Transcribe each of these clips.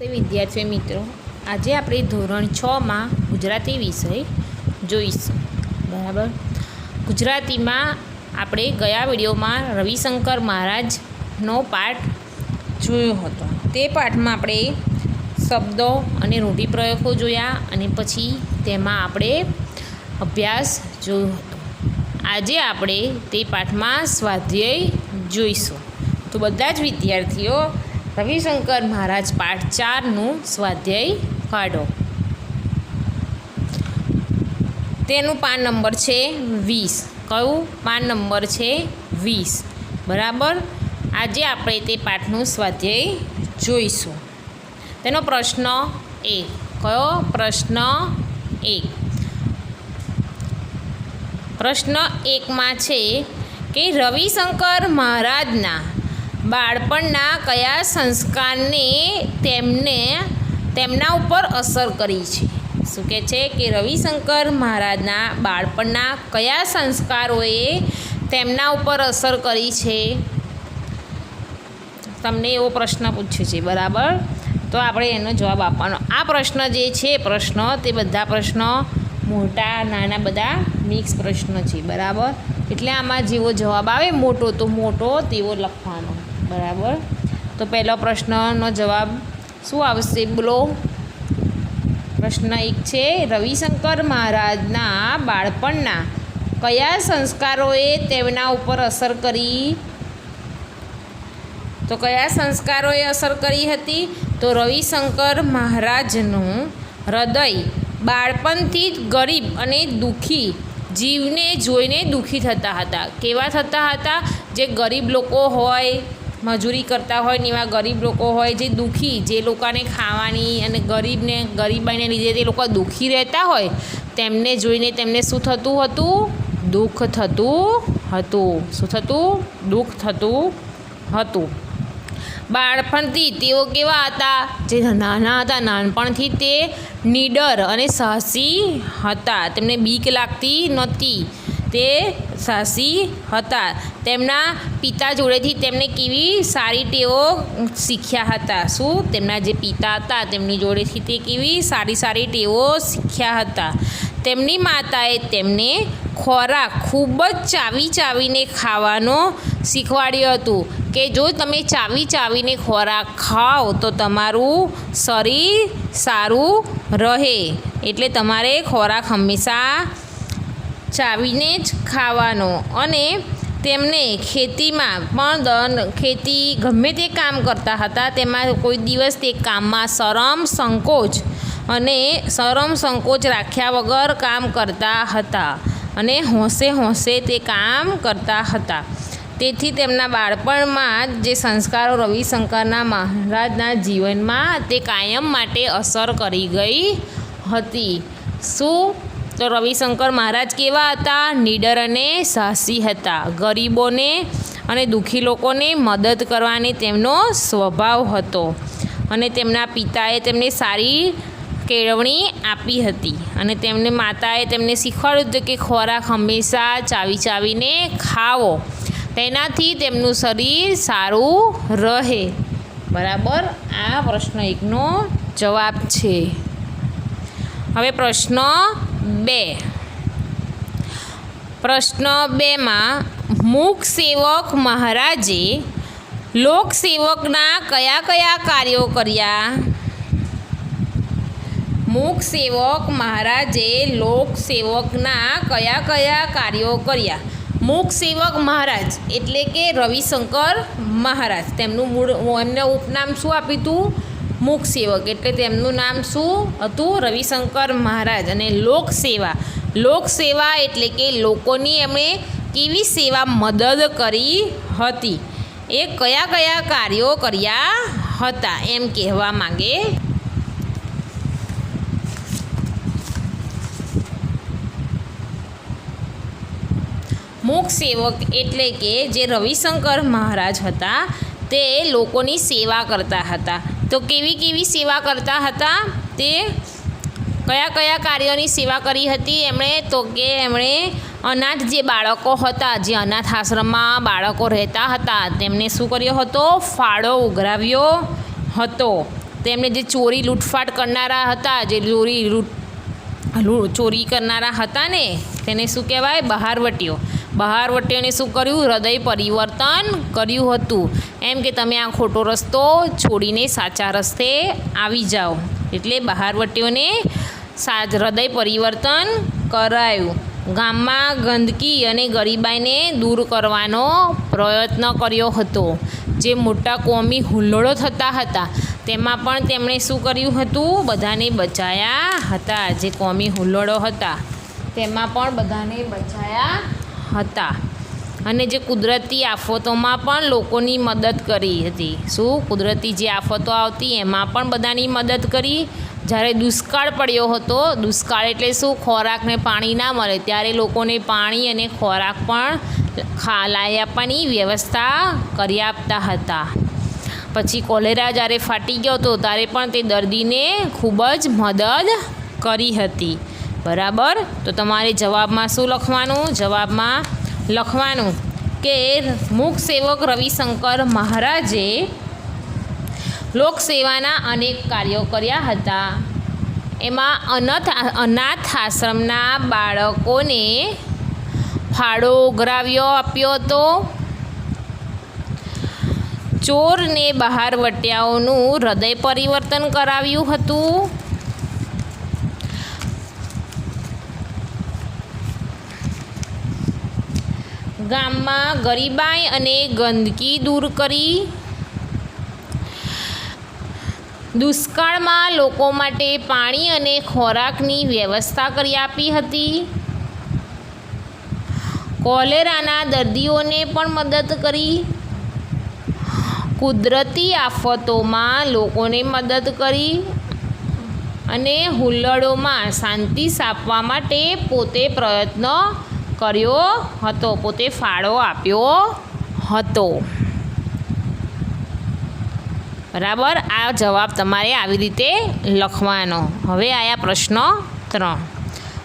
વિદ્યાર્થી મિત્રો, આજે આપણે ધોરણ 6માં ગુજરાતી વિષય જોઈશું. બરાબર. ગુજરાતીમાં આપણે ગયા વિડીયોમાં રવિશંકર મહારાજનો પાઠ જોયો હતો. તે પાઠમાં આપણે શબ્દો અને રૂઢિપ્રયોગો જોયા અને પછી તેમાં આપણે અભ્યાસ જોયો હતો. આજે આપણે તે પાઠમાં સ્વાધ્યાય જોઈશું. તો બધા જ વિદ્યાર્થીઓ રવિશંકર મહારાજ પાઠ 4નું સ્વાધ્યાય કાઢો. તેનું પાન નંબર છે 20. કયું પાન નંબર છે? 20. બરાબર. આજે આપણે તે પાઠનું સ્વાધ્યાય જોઈશું. તેનો પ્રશ્ન 1. કયો પ્રશ્ન? 1. પ્રશ્ન 1માં છે કે રવિશંકર મહારાજના બાળપણના કયા સંસ્કારને તેમના ઉપર અસર કરી છે? શું કહે છે કે રવિશંકર મહારાજના બાળપણના કયા સંસ્કારોએ તેમના ઉપર અસર કરી છે? તમને એવો પ્રશ્ન પૂછ્યો છે. બરાબર. તો આપણે એનો જવાબ આપવાનો. આ પ્રશ્ન જે છે તે બધા પ્રશ્નો મોટા નાના બધા મિક્સ પ્રશ્ન છે. બરાબર. એટલે આમાં જેવો જવાબ આવે મોટો તો મોટો તેવો લખવાનો. બરાબર. તો પહેલો પ્રશ્નનો જવાબ શું આવશે? બોલો. પ્રશ્ન 1 છે રવિશંકર મહારાજના બાળપણના કયા સંસ્કારોએ તેમના ઉપર અસર કરી? તો કયા સંસ્કારોએ અસર કરી હતી? તો રવિશંકર મહારાજનું હૃદય બાળપણથી જ ગરીબ અને દુઃખી જીવને જોઈને દુઃખી થતા હતા. કેવા થતા હતા? જે ગરીબ લોકો હોય, મજૂરી કરતા હોય ને એવા ગરીબ લોકો હોય, જે દુઃખી, જે લોકોને ખાવાની અને ગરીબાઈને લીધે તે લોકો દુઃખી રહેતા હોય, તેમને જોઈને તેમને શું થતું હતું? દુઃખ થતું હતું. શું થતું? દુઃખ થતું હતું. બાળપણથી તેઓ કેવા હતા? જે નાના હતા નાનપણથી તે નીડર અને સાહસી હતા. તેમને બીક લાગતી નહોતી. તે સાહસી હતા. તેમના પિતા જોડેથી તેમને કેવી સારી ટેવો શીખ્યા હતા. શું? તેમના જે પિતા હતા તેમની જોડેથી તે કેવી સારી ટેવો શીખ્યા હતા. તેમની માતાએ તેમને ખોરાક ખૂબ જ ચાવીને ખાવાનો શીખવાડ્યું હતું કે જો તમે ચાવીને ખોરાક ખાઓ તો તમારું શરીર સારું રહે. એટલે તમારે ખોરાક હંમેશા ચાવીને જ ખાવાનો. અને તેમને ખેતીમાં પણ ખેતી ગમે તે કામ કરતા હતા તેમાં કોઈ દિવસ તે કામમાં શરમ સંકોચ રાખ્યા વગર કામ કરતા હતા અને હોંશે તે કામ કરતા હતા. તેથી તેમના બાળપણમાં જે સંસ્કારો રવિશંકરના મહારાજના જીવનમાં તે કાયમ માટે અસર કરી ગઈ હતી. શું? તો રવિશંકર મહારાજ કેવા હતા? નીડર અને સાહસી હતા. ગરીબોને અને દુઃખી લોકોને મદદ કરવાની તેમનો સ્વભાવ હતો. અને તેમના પિતાએ તેમને સારી કેળવણી આપી હતી. અને તેમને માતાએ તેમને શીખવાડ્યું હતું કે ખોરાક હંમેશા ચાવીને ખાવો, તેનાથી તેમનું શરીર સારું રહે. બરાબર. આ પ્રશ્ન 1નો જવાબ છે. હવે પ્રશ્ન 2. પ્રશ્ન 2માં મૂક સેવક મહારાજે લોકસેવકના કયા કાર્યો કર્યા? મૂક સેવક મહારાજે લોકસેવકના કયા કાર્યો કર્યા? મૂક સેવક મહારાજ એટલે કે રવિશંકર મહારાજ. એમને ઉપનામ શું આપ્યું હતું? મૂક સેવક. એટલે તેમનું નામ શું હતું? રવિશંકર મહારાજ. અને લોકસેવા એટલે કે લોકોની એમણે કેવી સેવા મદદ કરી હતી? એ કયા કાર્યો કર્યા હતા એમ કહેવા માંગે. મૂક સેવક એટલે કે જે રવિશંકર મહારાજ હતા તે લોકોની સેવા કરતા હતા. તો કેવી સેવા કરતા હતા? તે કયા કાર્યોની સેવા કરી હતી એમણે? તો કે એમણે અનાથ જે બાળકો હતા, જે અનાથ આશ્રમમાં બાળકો રહેતા હતા, તેમને શું કર્યો હતો? ફાળો ઉઘરાવ્યો હતો. તેમને જે ચોરી લૂંટફાટ કરનારા હતા, જે ચોરી કરનારા હતા ને તેને શું કહેવાય? બહારવટીઓ. બહારવટીઓને શું કર્યું? હૃદય પરિવર્તન કર્યું હતું, એમ કે તમે આ ખોટો રસ્તો છોડીને સાચા રસ્તે આવી જાઓ. એટલે બહારવટીઓને હૃદય પરિવર્તન કરાયું. ગામમાં ગંદકી અને ગરીબાઈને દૂર કરવાનો પ્રયત્ન કર્યો હતો. જે મોટા કોમી હુલ્લડો થતા હતા તેમાં પણ તેમણે શું કર્યું હતું? બધાને બચાયા હતા. જે કોમી હુલ્લડો હતા તેમાં પણ બધાને બચાયા હતા. અને જે કુદરતી આફતોમાં પણ લોકોની મદદ કરી હતી. શું? કુદરતી જે આફતો આવતી એમાં પણ બધાની મદદ કરી. જ્યારે દુષ્કાળ પડ્યો હતો, દુષ્કાળ એટલે શું? ખોરાક ને પાણી ના મળે ત્યારે લોકોને પાણી અને ખોરાક પણ લાવી આપવાની વ્યવસ્થા કરી આપતા હતા. પછી કોલેરા જ્યારે ફાટી ગયો હતો ત્યારે પણ તે દર્દીને ખૂબ જ મદદ કરી હતી. બરાબર. તો તમારે જવાબમાં શું લખવાનું? જવાબમાં લખવાનું કે મૂક સેવક રવિશંકર મહારાજે લોકસેવાના અનેક કાર્યો કર્યા હતા. એમાં અનાથ આશ્રમના બાળકોને ફાળો ઉઘરાવ્યો આપ્યો હતો. ચોર ને બહારવટિયાઓનું હૃદય પરિવર્તન કરાવ્યું હતું. ગામમાં ગરીબાઈ અને ગંદકી દૂર કરી. દુષ્કાળમાં લોકો માટે પાણી અને ખોરાકની વ્યવસ્થા કરી આપી હતી. કોલેરાના દર્દીઓને પણ મદદ કરી. કુદરતી આફતોમાં લોકોને મદદ કરી. અને હુલ્લડોમાં શાંતિ સ્થાપવા માટે પોતે પ્રયત્ન કર્યો હતો, પોતે ફાળો આપ્યો હતો. બરાબર. આ જવાબ તમારે આવી રીતે લખવાનો. હવે આયા પ્રશ્ન 3.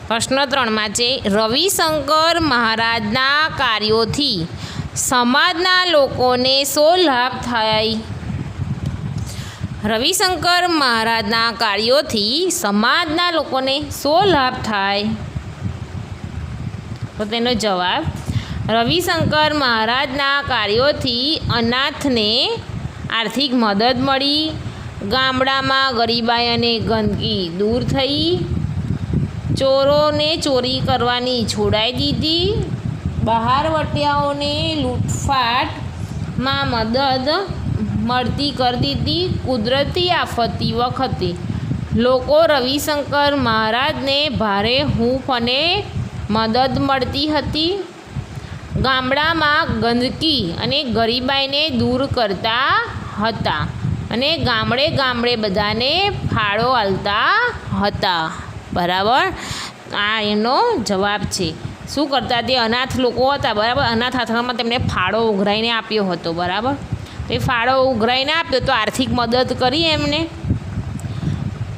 પ્રશ્ન 3માં છે રવિશંકર મહારાજના કાર્યોથી સમાજના લોકોને શો લાભ થાય? રવિશંકર મહારાજના કાર્યોથી સમાજના લોકોને શો લાભ થાય? તો તેનો જવાબ રવિશંકર મહારાજના કાર્યોથી અનાથને આર્થિક મદદ મળી. ગામડામાં ગરીબાઈ અને ગંદકી દૂર થઈ. ચોરોને ચોરી કરવાની છોડાઈ દીધી. બહારવટિયાઓને લૂંટફાટમાં મદદ મળતી કરી દીધી. કુદરતી આફતી વખતે લોકો રવિશંકર મહારાજને ભારે હૂંફ અને મદદ મળતી હતી. ગામડામાં ગંદકી અને ગરીબાઈને દૂર કરતા હતા અને ગામડે ગામડે બધાને ફાળો આલતા હતા. બરાબર. આ એનો જવાબ છે. શું કરતા? તે અનાથ લોકો હતા. બરાબર. અનાથ આશ્રમમાં તેમને ફાળો ઉઘરાઈને આપ્યો હતો. બરાબર. તો એ ફાળો ઉઘરાઈને આપ્યો તો આર્થિક મદદ કરી એમને.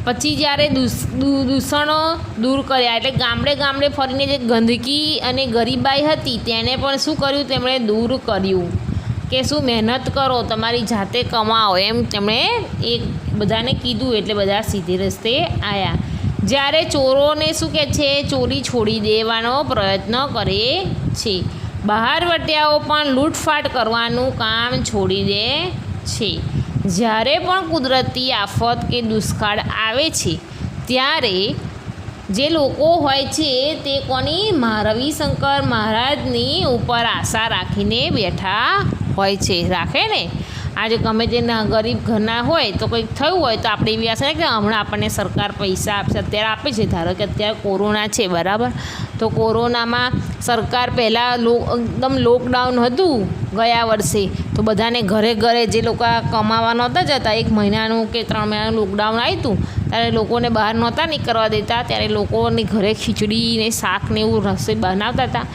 પછી જ્યારે દૂષણો દૂર કર્યા એટલે ગામડે ગામડે ફરીને જે ગંદકી અને ગરીબાઈ હતી તેને પણ શું કર્યું? તેમણે દૂર કર્યું. કે શું? મહેનત કરો, તમારી જાતે કમાઓ, એમ તેમણે એક બધાને કીધું. એટલે બધા સીધે રસ્તે આવ્યા. જ્યારે ચોરોને શું કહે છે? ચોરી છોડી દેવાનો પ્રયત્ન કરે છે. બહારવટિયાઓ પણ લૂંટફાટ કરવાનું કામ છોડી દે છે. જ્યારે પણ કુદરતી આફત કે દુષ્કાળ આવે છે ત્યારે જે લોકો હોય છે તે કોની? રવિશંકર મહારાજની ઉપર આશા રાખીને બેઠા હોય છે. રાખે ને. આજે ગમે તે ગરીબ ઘરના હોય તો કંઈક થયું હોય તો આપણે એવી આશા કે હમણાં આપણને સરકાર પૈસા આપશે. અત્યારે આપે છે. ધારો કે અત્યારે કોરોના છે. બરાબર. તો કોરોનામાં સરકાર પહેલાં એકદમ લોકડાઉન હતું ગયા વર્ષે, તો બધાને ઘરે ઘરે જે લોકો કમાવા નહોતા જતા, 1 મહિનાનું કે 3 મહિનાનું લોકડાઉન આવ્યું હતું ત્યારે લોકોને બહાર નહોતા નીકળવા દેતા. ત્યારે લોકોની ઘરે ખીચડી ને શાક ને એવું રસોઈ બનાવતા હતા.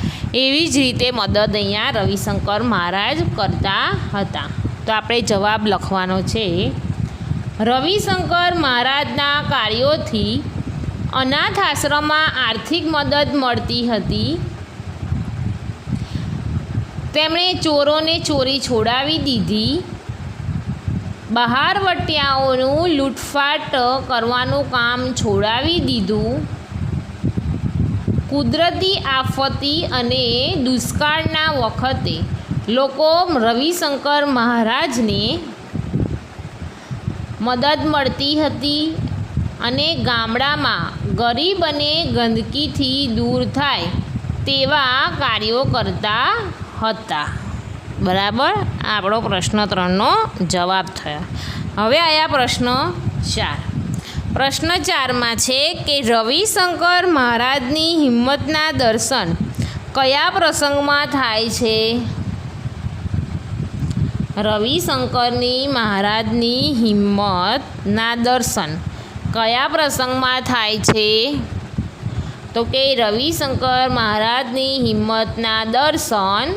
એવી જ રીતે મદદ અહીંયા રવિશંકર મહારાજ કરતા હતા. તો આપણે જવાબ લખવાનો છે રવિશંકર મહારાજના કાર્યોથી અનાથ આશ્રમમાં આર્થિક મદદ મળતી હતી. તેમણે ચોરોને ચોરી છોડાવી દીધી. બહારવટિયાઓનું લૂંટફાટ કરવાનું કામ છોડાવી દીધું. કુદરતી આફતી અને દુષ્કાળના વખતે લોકો રવિશંકર મહારાજને મદદ મળતી હતી અને ગામડામાં ગરીબ અને ગંદકીથી દૂર થાય તેવા કાર્યો કરતા હતા. બરાબર, આપણો પ્રશ્ન 3નો જવાબ થયો. હવે આયા પ્રશ્ન 4. પ્રશ્ન 4માં છે કે રવિશંકર મહારાજની હિંમતના દર્શન કયા પ્રસંગમાં થાય છે? રવિશંકરની મહારાજની હિંમતના દર્શન કયા પ્રસંગમાં થાય છે? તો કે રવિશંકર મહારાજની હિંમતના દર્શન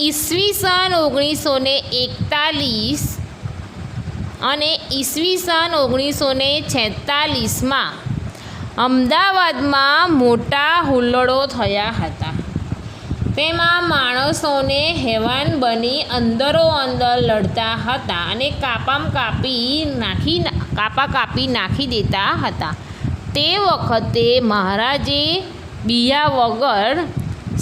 ઈસવીસન 1941 અને ઈસવીસન 1946માં અમદાવાદમાં મોટા હુલ્લડો થયા હતા. તેમાં માણસોને હેવાન બની અંદરો-અંદર લડતા હતા અને કાપા કાપી નાખી દેતા હતા. તે વખતે મહારાજે બીયા વગર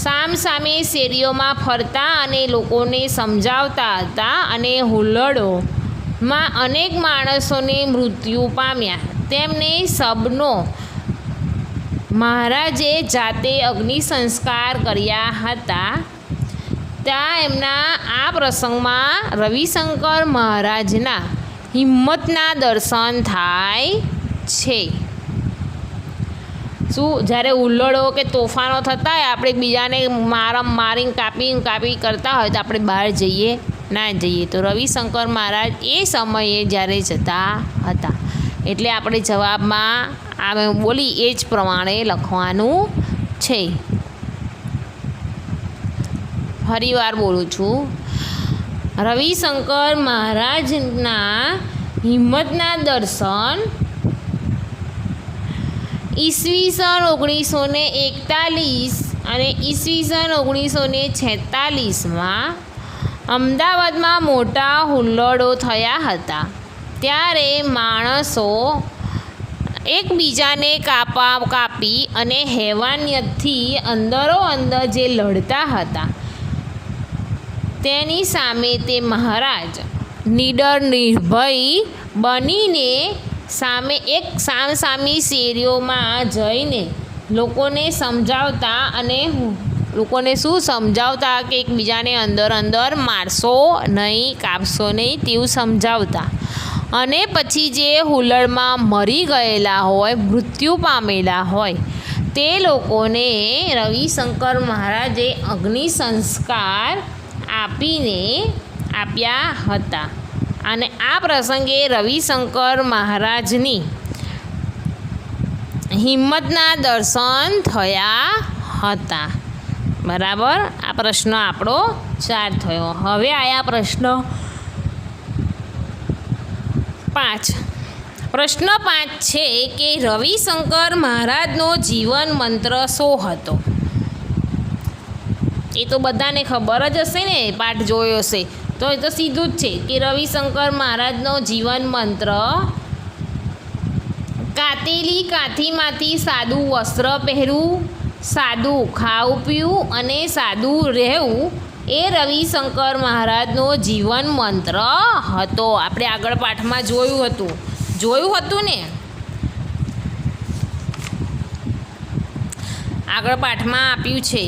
સામસામે શેરીઓમાં ફરતા અને લોકોને સમજાવતા હતા અને હુલ્લડોમાં અનેક માણસોને મૃત્યુ પામ્યા. તેમને સબનો મહારાજે જાતે અગ્નિ સંસ્કાર કર્યા હતા. ત્યાં એમના આ પ્રસંગમાં રવિશંકર મહારાજના હિંમતના દર્શન થાય છે. શું જ્યારે હુલ્લડો કે તોફાનો થતા હોય, આપણે બીજાને મારીને કાપી કરતા હોય તો આપણે બહાર જઈએ ના જઈએ? તો રવિશંકર મહારાજ એ સમયે જ્યારે જતા હતા. એટલે આપણે જવાબમાં આ બોલી એ જ પ્રમાણે લખવાનું છે. ફરીવાર બોલું છું, રવિશંકર મહારાજના હિંમતના દર્શન ઈસવીસન 1941 અને ઈસવીસન 1946માં અમદાવાદમાં મોટા હુલ્લડો થયા હતા. ત્યારે માણસો એકબીજાને કાપી અને હેવાનિયતથી અંદરો-અંદર જે લડતા હતા તેની સામે તે મહારાજ નીડર નિર્ભય બનીને સામસામી શેરીઓમાં જઈને લોકોને સમજાવતા અને લોકોને શું સમજાવતા કે એકબીજાને અંદર મારશો નહીં, કાપશો નહીં તેવું સમજાવતા. અને પછી જે હુલ્લડમાં મરી ગયેલા હોય, મૃત્યુ પામેલા હોય તે લોકોને રવિશંકર મહારાજે અગ્નિ સંસ્કાર આપ્યા હતા. અને આ પ્રસંગે રવિશંકર મહારાજની હિંમતના દર્શન થયા હતા. બરાબર, આ પ્રશ્ન આપણો 4 થયો. હવે આયા પ્રશ્ન 5. પ્રશ્ન 5 છે કે રવિશંકર મહારાજનો જીવન મંત્ર શું હતો? એ તો બધાને ખબર જ હશે ને, પાઠ જોયો હશે તો એ તો સીધું જ છે કે રવિશંકર મહારાજનો જીવન મંત્ર કાતેલી કાંથીમાંથી સાદું વસ્ત્ર પહેરવું, સાદું ખાવું પીવું અને સાદું રહેવું એ રવિશંકર મહારાજનો જીવન મંત્ર હતો. આપણે આગળ પાઠમાં જોયું હતું ને, આગળ પાઠમાં આપ્યું છે,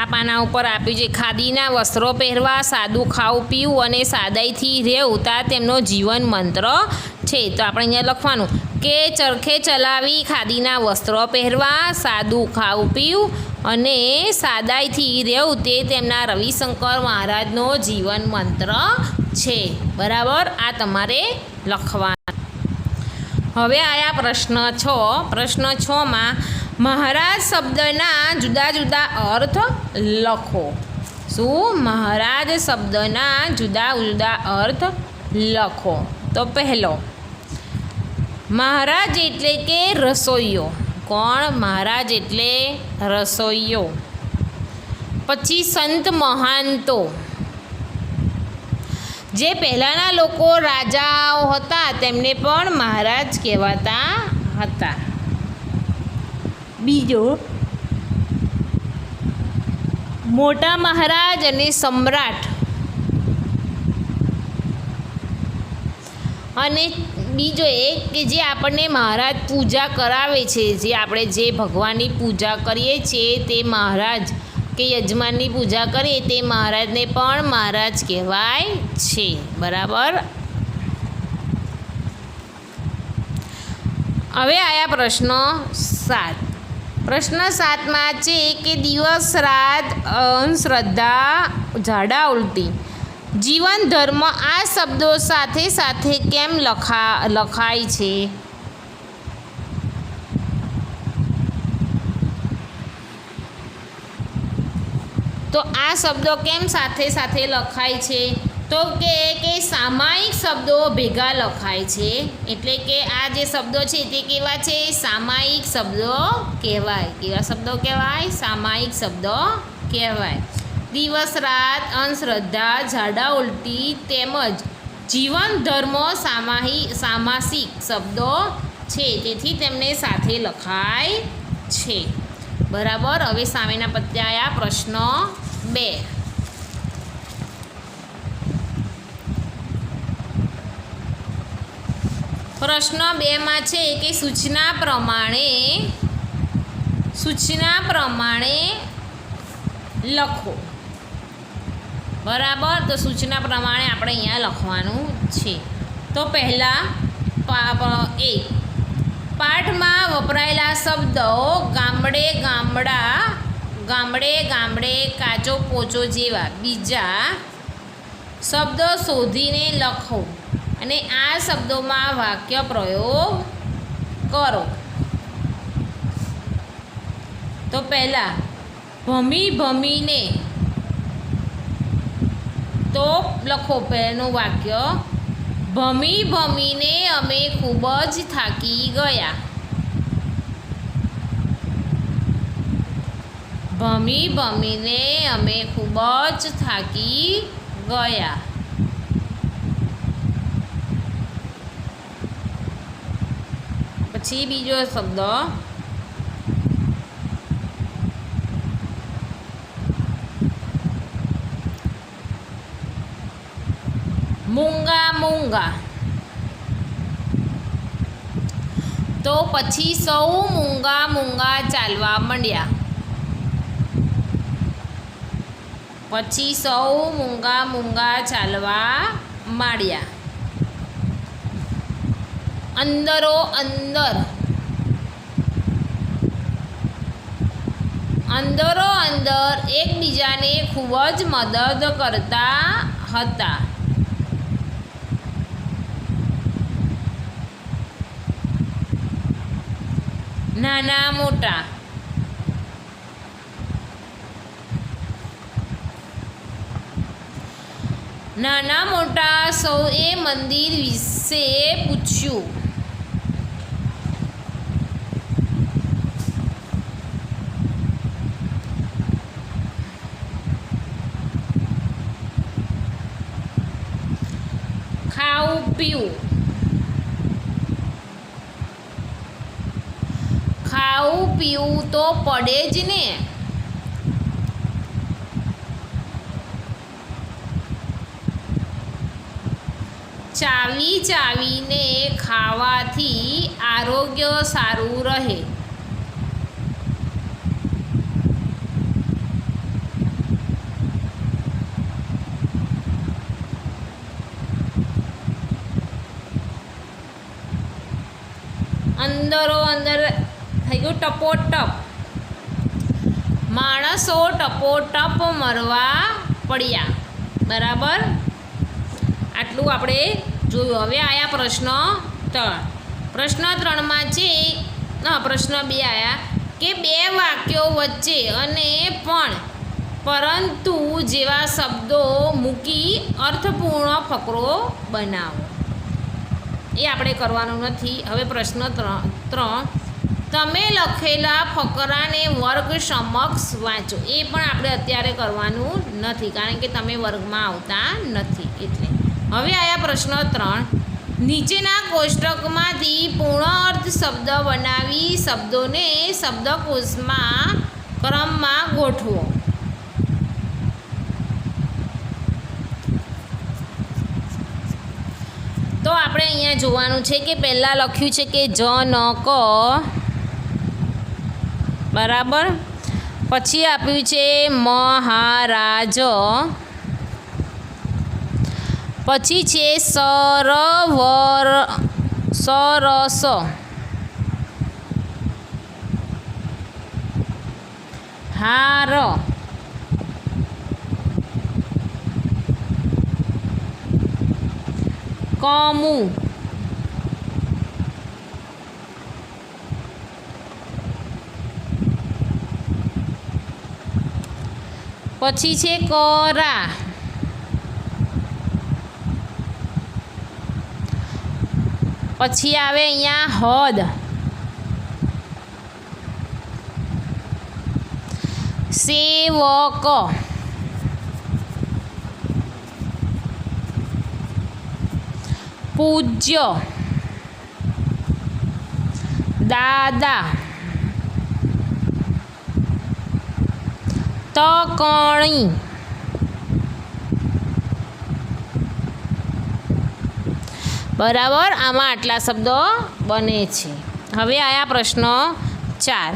આ પાના ઉપર આપ્યું છે. ખાદીના વસ્ત્રો પહેરવા, સાદું ખાવું પીવું અને સાદાઈથી રહેવું તા તેમનો જીવન મંત્ર છે. તો આપણે અહીંયા લખવાનું કે ચરખે ચલાવી ખાદીના વસ્ત્રો પહેરવા, સાદું ખાવું પીવું અને સાદાઈથી રહેવું તે તેમના રવિશંકર મહારાજનો જીવન મંત્ર છે. બરાબર, આ તમારે લખવાનું. હવે આયા પ્રશ્ન 6. પ્રશ્ન 6માં મહારાજ શબ્દના જુદા જુદા અર્થ લખો. શું? મહારાજ શબ્દના જુદા જુદા અર્થ લખો. તો પહેલો, મહારાજ એટલે કે રસોઈયો. કોણ? મહારાજ એટલે રસોઈયો. પછી સંત મહાનતો, જે પહેલાંના લોકો રાજાઓ હતા તેમને પણ મહારાજ કહેવાતા હતા. બીજો, મોટા મહારાજ અને સમ્રાટ. અને બીજો એક કે જે આપણને મહારાજ પૂજા કરાવે છે, જે આપણે જે ભગવાનની પૂજા કરીએ છીએ તે મહારાજ કે યજમાનની પૂજા કરીએ તે મહારાજને પણ મહારાજ કહેવાય છે. બરાબર. હવે આયા પ્રશ્ન 7. પ્રશ્ન 7માં છે કે દિવસ રાત અંધશ્રદ્ધા ઝાડા ઉલટી જીવન ધર્મ આ શબ્દો સાથે સાથે કેમ લખાય છે? તો આ શબ્દો કેમ સાથે સાથે લખાય છે? તો કે સામાયિક શબ્દો ભેગા લખાય છે. એટલે કે આ જે શબ્દો છે તે કેવા છે? સામાયિક શબ્દો કહેવાય. કેવા શબ્દો કહેવાય? સામાયિક શબ્દો કહેવાય. દિવસ રાત અંધશ્રદ્ધા ઝાડા ઉલટી તેમજ જીવન ધર્મ સામાસિક શબ્દો છે, તેથી તેમને સાથે લખાય છે. બરાબર. હવે સામેના પત્યા પ્રશ્ન 2. પ્રશ્ન 2માં છે કે સૂચના પ્રમાણે લખો. બરાબર. તો સૂચના પ્રમાણે આપણે અહીંયા લખવાનું છે. તો પહેલાં પાઠમાં વપરાયેલા શબ્દો ગામડે, કાચો પોચો જેવા બીજા શબ્દો શોધીને લખો અને આ શબ્દોમાં વાક્ય પ્રયોગ કરો. તો પહેલાં ભમીને, તો લખો પહેલું વાક્ય, ભમીને અમે ખૂબ જ થાકી ગયા. ભમીને અમે ખૂબ જ થાકી ગયા. પછી બીજો શબ્દ મૂંગા. તો પછી સૌ મૂંગા ચાલવા માંડ્યા. અંદરો અંદર એકબીજાને ખૂબ જ મદદ કરતા હતા. નાના મોટા સૌએ મંદિર વિશે પૂછ્યું. ખાવું પીવું તો પડે જ ને. ચાવીને ખાવાથી આરોગ્ય સારું રહે. અંદર થઈ ગયું ટપોટપ. માણસો ટપોટપ મરવા પડ્યા. બરાબર. આટલું આપણે જોયું. હવે આયા પ્રશ્ન 3. પ્રશ્ન 3માં છે પ્રશ્ન 2 આયા કે બે વાક્યો વચ્ચે અને પરંતુ જેવા શબ્દો મૂકી અર્થપૂર્ણ ફકરો બનાવો. એ આપણે કરવાનું નથી. હવે પ્રશ્ન 3 તમે લખેલા ફકરાને વર્ગ સમક્ષ વાંચો. એ પણ આપણે અત્યારે કરવાનું નથી, કારણ કે તમે વર્ગમાં આવતા નથી. એટલે હવે આયા પ્રશ્ન 3, નીચેના કોષ્ટકમાંથી પૂર્ણ અર્થ શબ્દ બનાવી શબ્દોને શબ્દકોશમાં ક્રમમાં ગોઠવો. તો આપણે અહીંયા જોવાનું છે કે પહેલાં લખ્યું છે કે જનક બરાબર, પછી આપ્યું છે મહારાજ, પછી છે સરસ, હાર, કમુ, પછી છે કરા, પછી આવે અહીંયા હદ, સેવક, પૂજ્ય, દાદા, તકણી, બરાબર. આમાં આટલા શબ્દો બને છે. હવે આયા પ્રશ્ન 4,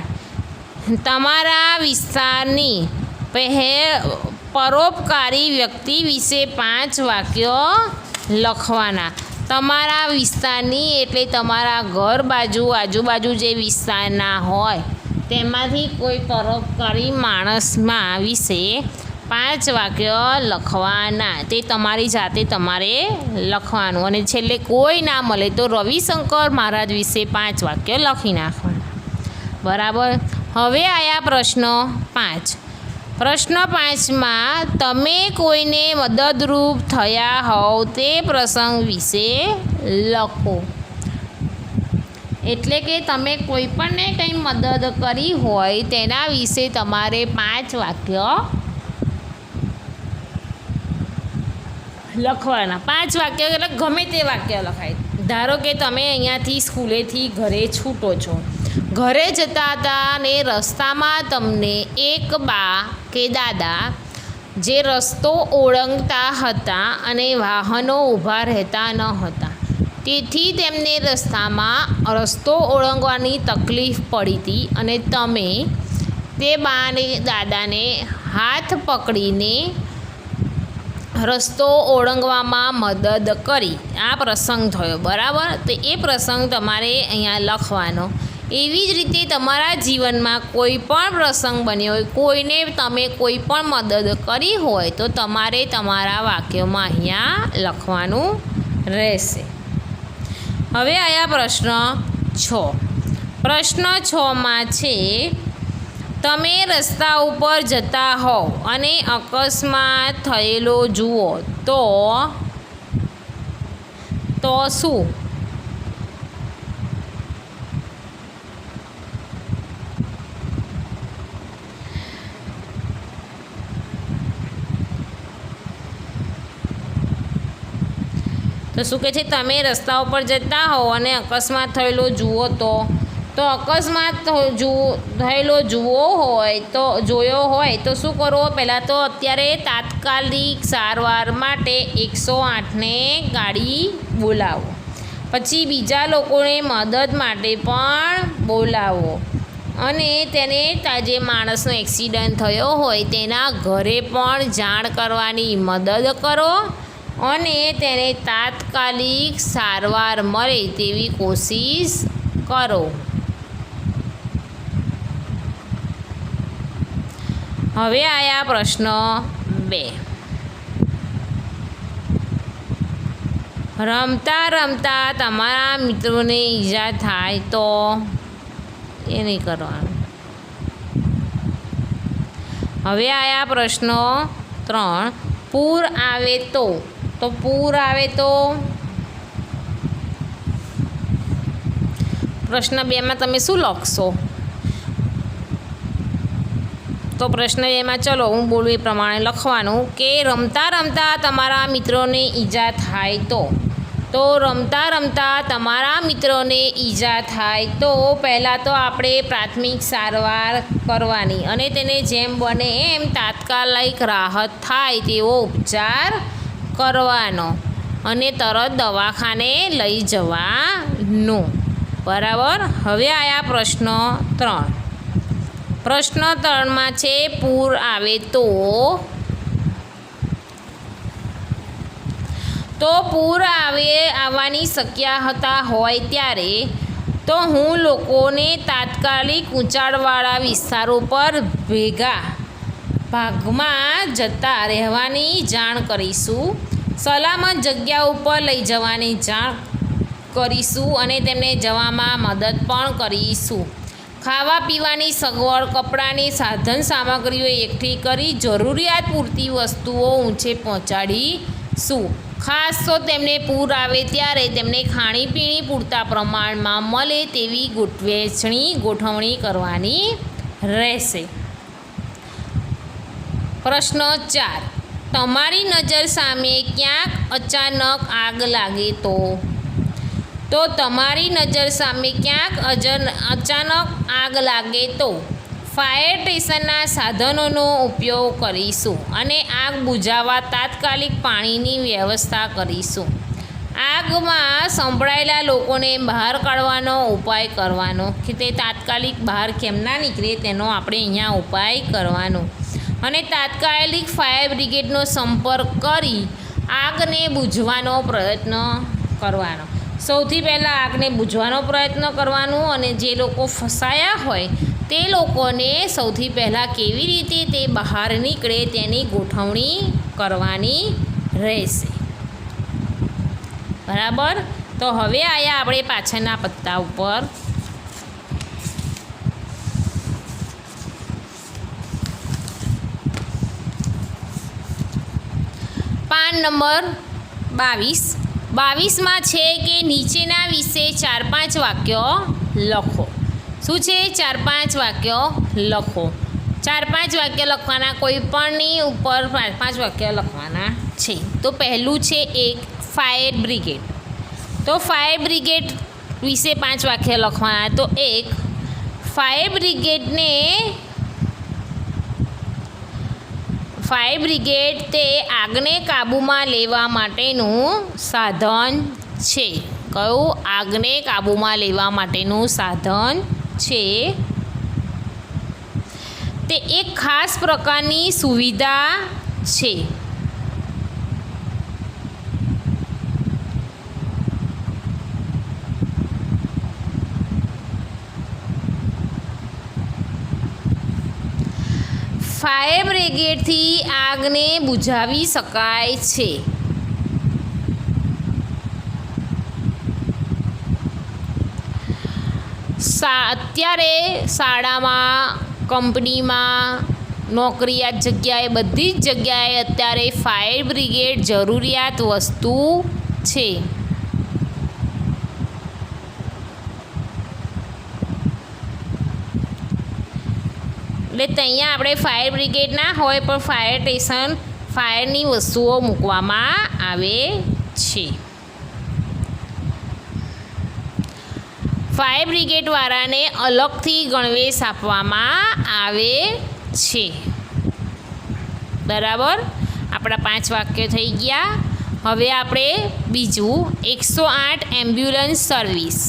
તમારા વિસ્તારની પરોપકારી વ્યક્તિ વિશે 5 વાક્યો લખવાના. તમારા વિસ્તારની એટલે તમારા ઘર બાજુ આજુબાજુ જે વિસ્તારના હોય તેમાંથી કોઈ પરોપકારી માણસમાં વિશે 5 વાક્ય લખવાના. તે તમારી જાતે તમારે લખવાનું અને છેલ્લે કોઈ ના મળે તો રવિશંકર મહારાજ વિશે 5 વાક્ય લખી નાખવાના. બરાબર. હવે આયા પ્રશ્ન 5. પ્રશ્ન 5માં તમે કોઈને મદદરૂપ થયા હોવ તે પ્રસંગ વિશે લખો. એટલે કે તમે કોઈ પણને કંઈ મદદ કરી હોય તેના વિશે તમારે 5 વાક્ય લખવાના. 5 વાક્ય એટલે ગમે તે વાક્ય લખાય. ધારો કે તમે અહીંયાથી સ્કૂલેથી ઘરે છૂટો છો, ઘરે જતા હતા ને રસ્તામાં તમને એક બા કે દાદા જે રસ્તો ઓળંગતા હતા અને વાહનો ઊભા રહેતા ન હતા, તેથી તેમને રસ્તો ઓળંગવાની તકલીફ પડી હતી અને તમે તે બાને દાદાને હાથ પકડીને રસ્તો ઓળંગવામાં મદદ કરી. આ પ્રસંગ થયો. બરાબર. તો એ પ્રસંગ તમારે અહીંયા લખવાનો. એવી જ રીતે તમારા જીવનમાં કોઈ પણ પ્રસંગ બન્યો હોય, કોઈને તમે કોઈ પણ મદદ કરી હોય તો તમારે તમારા વાક્યોમાં અહીંયા લખવાનું રહેશે. હવે આયા પ્રશ્ન 6. પ્રશ્ન 6માં છે તમે રસ્તા ઉપર જતા હોવ અને અકસ્માત થયેલો જુઓ તો શું? તો શું કહે છે? તમે રસ્તા ઉપર જતા હોવ અને અકસ્માત થયેલો જુઓ તો અકસ્માત થયેલો જોયો હોય તો શું કરવો? પહેલાં તો અત્યારે તાત્કાલિક સારવાર માટે 108ને ગાડી બોલાવો. પછી બીજા લોકોને મદદ માટે પણ બોલાવો અને તેને જે માણસનો એક્સિડન્ટ થયો હોય તેના ઘરે પણ જાણ કરવાની મદદ કરો અને તેને તાત્કાલિક સારવાર મળે તેવી કોશિશ કરો. હવે આયા પ્રશ્ન 2. રમતા રમતા તમારા મિત્રોને ઈજા થાય તો એ નહીં કરવાનું. હવે આયા પ્રશ્ન 3. પૂર આવે તો પ્રશ્ન 2માં તમે શું લખશો? તો પ્રશ્ન એમાં ચલો હું બોલું એ પ્રમાણે લખવાનું કે રમતા રમતા તમારા મિત્રોને ઈજા થાય તો રમતા રમતા તમારા મિત્રોને ઈજા થાય તો પહેલાં તો આપણે પ્રાથમિક સારવાર કરવાની અને તેને જેમ બને એમ તાત્કાલિક રાહત થાય તેવો ઉપચાર કરવાનો અને તરત દવાખાને લઈ જવાનું. બરાબર. હવે આયા પ્રશ્ન 3. પ્રશ્ન 3માં છે પૂર આવે તો પૂર આવવાની શક્યતા હોય ત્યારે તો હું લોકોને તાત્કાલિક ઊંચાણવાળા વિસ્તારો પર ભેગા ભાગમાં જતા રહેવાની જાણ કરીશું. સલામત જગ્યા ઉપર લઈ જવાની જાણ કરીશું અને તેમને જવામાં મદદ પણ કરીશું. ખાવા પીવાની સગવડ, કપડાની સાધન સામગ્રીઓ એકઠી કરી જરૂરિયાત પૂરતી વસ્તુઓ ઊંચે પહોંચાડીશું. ખાસ તો તેમને પૂર આવે ત્યારે તેમને ખાણીપીણી પૂરતા પ્રમાણમાં મળે તેવી ગોઠવણી કરવાની રહેશે. પ્રશ્ન 4. તમારી નજર સામે ક્યાંક અચાનક આગ લાગે તો તમારી નજર સામે ક્યાંક અચાનક આગ લાગે તો ફાયર સ્ટેશનના સાધનોનો ઉપયોગ કરીશું અને આગ બુઝાવવા તાત્કાલિક પાણીની વ્યવસ્થા કરીશું. આગમાં સંભળાયેલા લોકોને બહાર કાઢવાનો ઉપાય કરવાનો કે તે તાત્કાલિક બહાર કેમ ના નીકળે તેનો આપણે અહીંયા ઉપાય કરવાનો અને તાત્કાલિક ફાયર બ્રિગેડનો સંપર્ક કરી આગને બુઝવાનો પ્રયત્ન કરવાનો. સૌથી પહેલાં આગને બુઝવાનો પ્રયત્ન કરવાનો અને જે લોકો ફસાયા હોય તે લોકોને સૌથી પહેલાં કેવી રીતે તે બહાર નીકળે તેની ગોઠવણી કરવાની રહેશે. બરાબર. તો હવે આયા આપણે પાછળના પત્તા ઉપર. PAN number 22. 22માં છે કે નીચેના વિશે 4-5 વાક્યો લખો. શું છે? 4-5 વાક્યો લખો. 4-5 વાક્ય લખવાના, કોઈ પણની ઉપર 5-5 વાક્ય લખવાના છે. તો પહેલું છે 1 ફાયર બ્રિગેડ. તો ફાયર બ્રિગેડ વિશે 5 વાક્ય લખવાના. તો 1 ફાયર બ્રિગેડ તે આગને કાબૂમાં લેવા માટેનું સાધન છે. કયું? આગને કાબૂમાં લેવા માટેનું સાધન છે. તે એક ખાસ પ્રકારની સુવિધા છે. ફાયર બ્રિગેડથી આગને બુઝાવી શકાય છે. અત્યારે શાળામાં, કંપનીમાં, નોકરિયાત જગ્યાએ, બધી જ જગ્યાએ અત્યારે ફાયર બ્રિગેડ જરૂરિયાત વસ્તુ છે. એટલે ત્યાં આપણે ફાયર બ્રિગેડ ના હોય પણ ફાયર સ્ટેશન ફાયરની વસ્તુઓ મૂકવામાં આવે છે. ફાયર બ્રિગેડવાળાને અલગથી ગણવેશ આપવામાં આવે છે. બરાબર. આપણા 5 વાક્ય થઈ ગયા. હવે આપણે બીજું 108 એમ્બ્યુલન્સ સર્વિસ.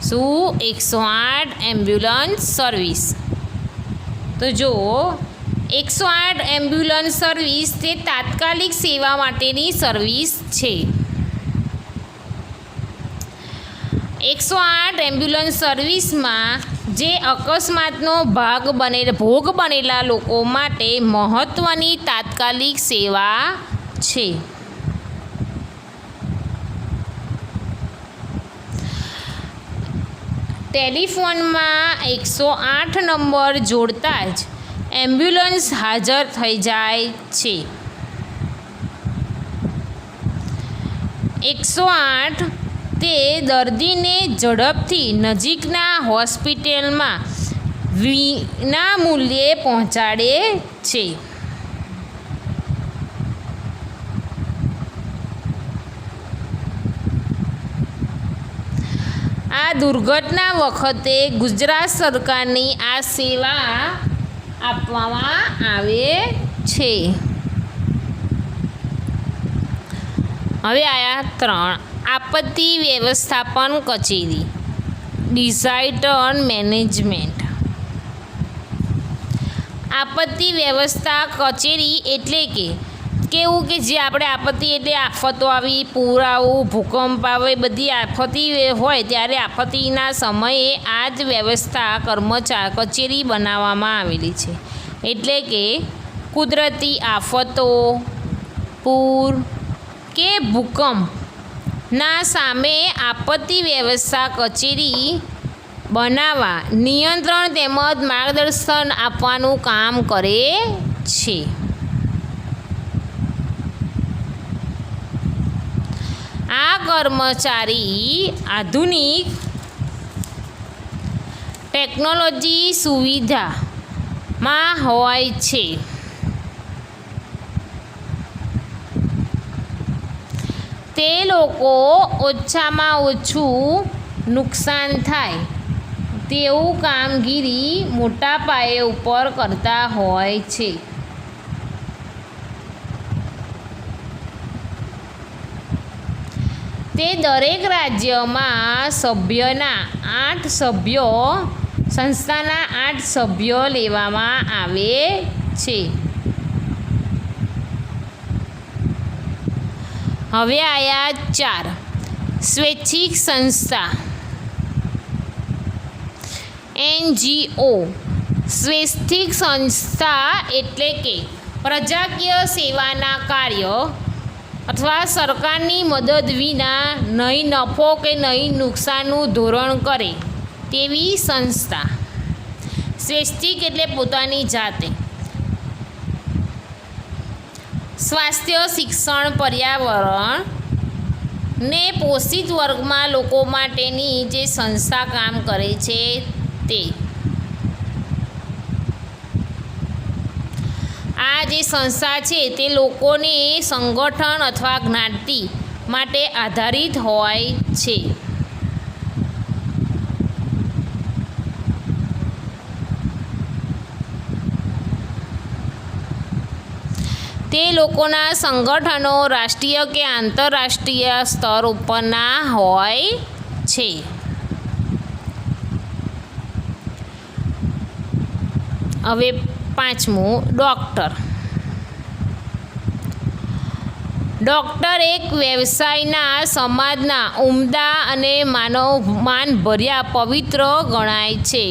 શું? 108 એમ્બ્યુલન્સ સર્વિસ. તો જો 108 એમ્બ્યુલન્સ સર્વિસ તે તાત્કાલિક સેવા માટેની સર્વિસ છે. 108 એમ્બ્યુલન્સ સર્વિસમાં જે અકસ્માતનો ભોગ બનેલા લોકો માટે મહત્ત્વની તાત્કાલિક સેવા છે. ટેલિફોનમાં 108 નંબર જોડતા જ એમ્બ્યુલન્સ હાજર થઈ જાય છે. 108 તે દર્દીને ઝડપથી નજીકના હોસ્પિટલમાં વિના મૂલ્યે પહોંચાડે છે. આ દુર્ઘટના વખતે ગુજરાત સરકારની આ સેવા આપવામાં આવે છે. હવે આયા 3 આપત્તિ વ્યવસ્થાપન કચેરી ડિઝાસ્ટર મેનેજમેન્ટ. આપત્તિ વ્યવસ્થા કચેરી એટલે કેવું કે જે આપણે આપત્તિ એટલે આફતો આવી, પૂર આવું, ભૂકંપ આવે, બધી આફતી હોય ત્યારે આપત્તિના સમયે આ જ વ્યવસ્થા કચેરી બનાવવામાં આવેલી છે. એટલે કે કુદરતી આફતો, પૂર કે ભૂકંપના સામે આપત્તિ વ્યવસ્થા કચેરી બનાવવા, નિયંત્રણ તેમજ માર્ગદર્શન આપવાનું કામ કરે છે. આ કર્મચારી આધુનિક ટેકનોલોજી સુવિધામાં હોય છે. તે લોકો ઓછામાં ઓછું નુકસાન થાય તેવું કામગીરી મોટા પાયે ઉપર કરતા હોય છે. તે દરેક રાજ્યમાં સંસ્થાના 8 સભ્યો લેવામાં આવે છે. હવે આયા 4 સ્વૈચ્છિક સંસ્થા NGO. સ્વૈચ્છિક સંસ્થા એટલે કે પ્રજાકીય સેવાના કાર્ય અથવા સરકારની મદદ વિના નહીં નફો કે નહીં નુકસાનનું ધોરણ કરે તેવી સંસ્થા. સ્વૈચ્છિક એટલે પોતાની જાતે. સ્વાસ્થ્ય, શિક્ષણ, પર્યાવરણ ને પોષિત વર્ગમાં લોકો માટેની જે સંસ્થા કામ કરે છે તે. આ જે સંસ્થા છે તે લોકોને સંગઠન અથવા જ્ઞાતિ માટે આધારિત હોય છે. તે લોકોના સંગઠનો રાષ્ટ્રીય કે આંતરરાષ્ટ્રીય સ્તર ઉપરના હોય છે. હવે 5મું ડૉક્ટર. ડૉક્ટર એક વ્યવસાયના સમાજના ઉમદા અને માનભર્યા પવિત્ર ગણાય છે.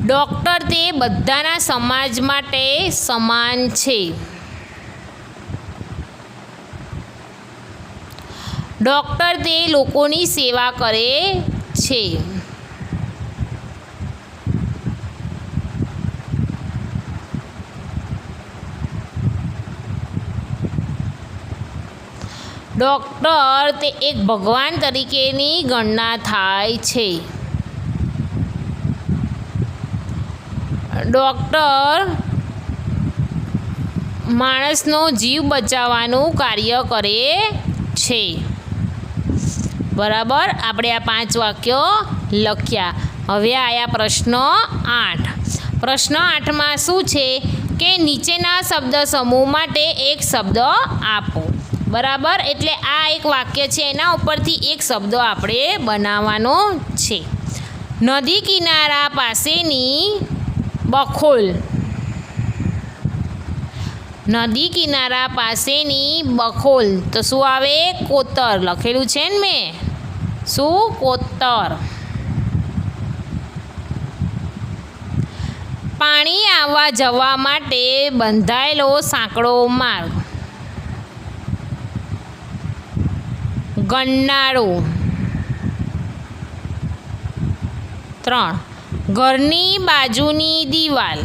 ડૉક્ટર તે બધાના સમાજ માટે સમાન છે. ડૉક્ટર તે લોકોની સેવા કરે છે. ડૉક્ટર તે એક ભગવાન તરીકેની ગણના થાય છે. ડૉક્ટર માણસનો જીવ બચાવવાનું કાર્ય કરે છે. બરાબર, આપણે આ 5 વાક્યો લખ્યા. હવે આયા પ્રશ્ન 8. પ્રશ્ન 8માં શું છે કે નીચેના શબ્દ સમૂહ માટે એક શબ્દ આપો. બરાબર, એટલે આ એક વાક્ય છે, એના ઉપરથી એક શબ્દ આપણે બનાવવાનો છે. નદી કિનારા પાસેની બખોલ. નદી કિનારા પાસેની બખોલ તો શું આવે? કોતર. લખેલું છે ને મેં, શું? કોતર. પાણી આવવા જવા માટે બંધાયેલો સાંકડો માર્ગ. ગરનાળો. 3 ઘરની બાજુની દિવાલ.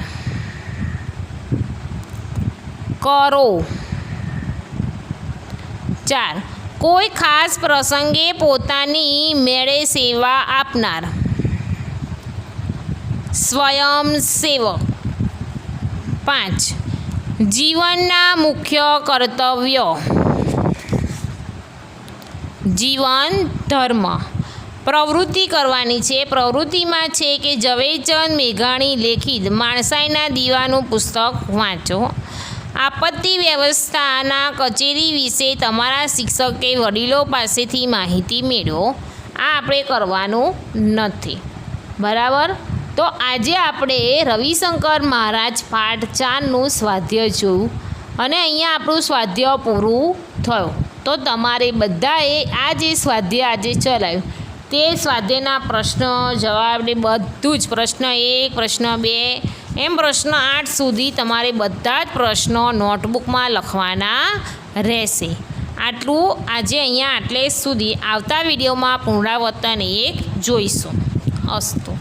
કરો. 4 કોઈ ખાસ પ્રસંગે પોતાની મેળે સેવા આપનાર. સ્વયંસેવક. 5. જીવનના મુખ્ય કર્તવ્યો. જીવન ધર્મ. પ્રવૃત્તિ કરવાની છે. પ્રવૃત્તિમાં છે કે ઝવેરચંદ મેઘાણી લેખિત માણસાઈના દીવાનું પુસ્તક વાંચો. આપત્તિ વ્યવસ્થાના કચેરી વિશે તમારા શિક્ષક કે વડીલો પાસેથી માહિતી મેળવો. આ આપણે કરવાનું નથી. બરાબર. તો આજે આપણે રવિશંકર મહારાજ પાઠ 4નું સ્વાધ્યાય જોયું અને અહીંયા આપણું સ્વાધ્યાય પૂરું થયું. તો તમારે બધાએ આ જે સ્વાધ્યાય આજે ચલાવ્યું તે સ્વાધ્યાયના પ્રશ્ન જવાબને બધું જ પ્રશ્ન 1 પ્રશ્ન 2 એમ પ્રશ્ન 8 સુધી તમારે બધા જ પ્રશ્નો નોટબુકમાં લખવાના રહેશે. આટલું આજે અહીંયા આટલે સુધી. આવતા વિડીયોમાં પુનરાવર્તન 1 જોઈશું. અસ્તુ.